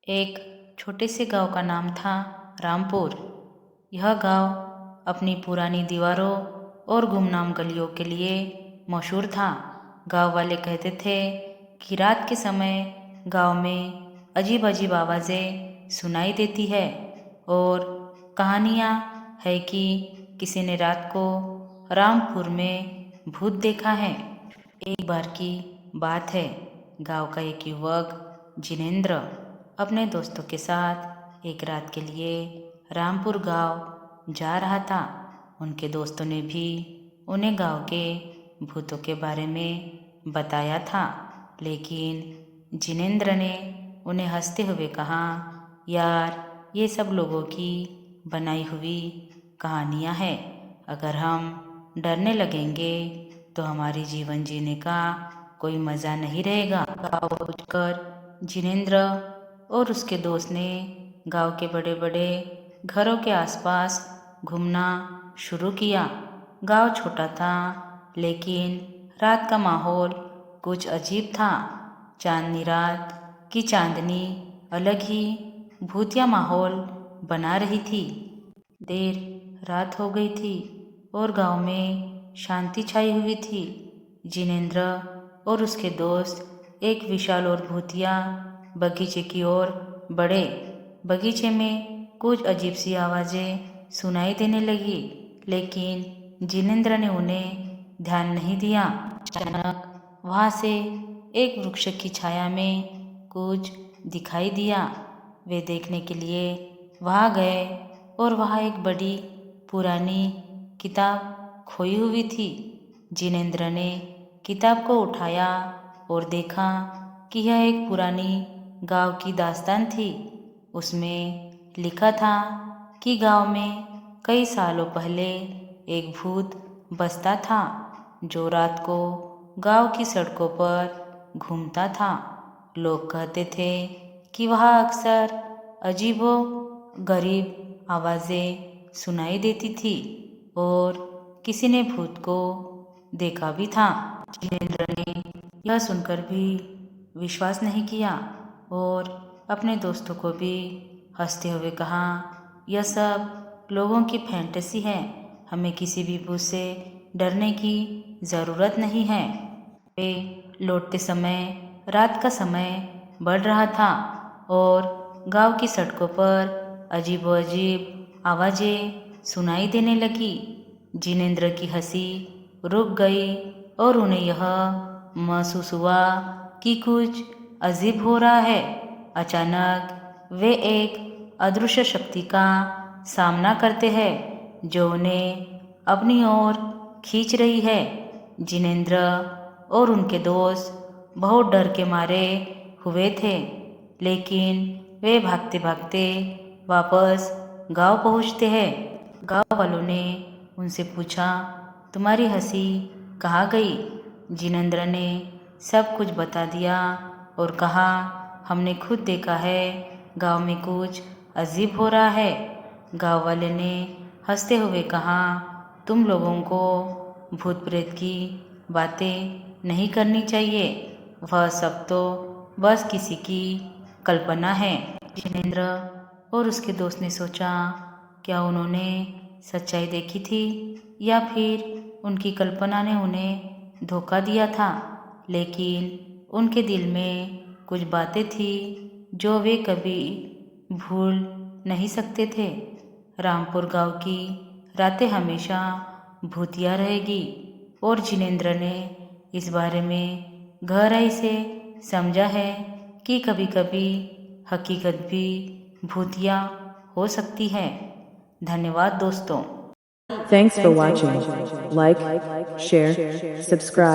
एक छोटे से गांव का नाम था रामपुर। यह गांव अपनी पुरानी दीवारों और गुमनाम गलियों के लिए मशहूर था। गांव वाले कहते थे कि रात के समय गांव में अजीब अजीब आवाज़ें सुनाई देती है और कहानियाँ है कि किसी ने रात को रामपुर में भूत देखा है। एक बार की बात है, गांव का एक युवक जिनेंद्र अपने दोस्तों के साथ एक रात के लिए रामपुर गांव जा रहा था। उनके दोस्तों ने भी उन्हें गांव के भूतों के बारे में बताया था, लेकिन जिनेंद्र ने उन्हें हंसते हुए कहा, यार ये सब लोगों की बनाई हुई कहानियाँ हैं। अगर हम डरने लगेंगे तो हमारी जीवन जीने का कोई मज़ा नहीं रहेगा। गाँव पहुंचकर जिनेंद्र और उसके दोस्त ने गांव के बड़े बड़े घरों के आसपास घूमना शुरू किया। गांव छोटा था, लेकिन रात का माहौल कुछ अजीब था। चांदनी रात की चांदनी अलग ही भूतिया माहौल बना रही थी। देर रात हो गई थी और गांव में शांति छाई हुई थी। जिनेंद्र और उसके दोस्त एक विशाल और भूतिया बगीचे की ओर बढ़े। बगीचे में कुछ अजीब सी आवाज़ें सुनाई देने लगी, लेकिन जिनेंद्र ने उन्हें ध्यान नहीं दिया। अचानक वहाँ से एक वृक्ष की छाया में कुछ दिखाई दिया। वे देखने के लिए वहाँ गए और वहाँ एक बड़ी पुरानी किताब खोई हुई थी। जिनेंद्र ने किताब को उठाया और देखा कि यह एक पुरानी गांव की दास्तान थी। उसमें लिखा था कि गांव में कई सालों पहले एक भूत बसता था जो रात को गांव की सड़कों पर घूमता था। लोग कहते थे कि वह अक्सर अजीबो गरीब आवाज़ें सुनाई देती थी और किसी ने भूत को देखा भी था। जिनेंद्र ने यह सुनकर भी विश्वास नहीं किया और अपने दोस्तों को भी हंसते हुए कहा, यह सब लोगों की फैंटेसी है, हमें किसी भी भूत से डरने की ज़रूरत नहीं है। वे लौटते समय रात का समय बढ़ रहा था और गांव की सड़कों पर अजीब अजीब आवाज़ें सुनाई देने लगी। जिनेंद्र की हंसी रुक गई और उन्हें यह महसूस हुआ कि कुछ अजीब हो रहा है। अचानक वे एक अदृश्य शक्ति का सामना करते हैं जो उन्हें अपनी ओर खींच रही है। जिनेंद्र और उनके दोस्त बहुत डर के मारे हुए थे, लेकिन वे भागते भागते वापस गांव पहुंचते हैं। गांव वालों ने उनसे पूछा, तुम्हारी हंसी कहाँ गई? जिनेंद्र ने सब कुछ बता दिया और कहा, हमने खुद देखा है, गांव में कुछ अजीब हो रहा है। गांव वाले ने हंसते हुए कहा, तुम लोगों को भूत प्रेत की बातें नहीं करनी चाहिए, वह सब तो बस किसी की कल्पना है। जिनेंद्र और उसके दोस्त ने सोचा, क्या उन्होंने सच्चाई देखी थी या फिर उनकी कल्पना ने उन्हें धोखा दिया था। लेकिन उनके दिल में कुछ बातें थी जो वे कभी भूल नहीं सकते थे। रामपुर गांव की रातें हमेशा भूतिया रहेगी और जिनेंद्र ने इस बारे में गहराई से समझा है कि कभी कभी हकीकत भी भूतिया हो सकती है। धन्यवाद दोस्तों। Thanks for watching. Like, share, subscribe.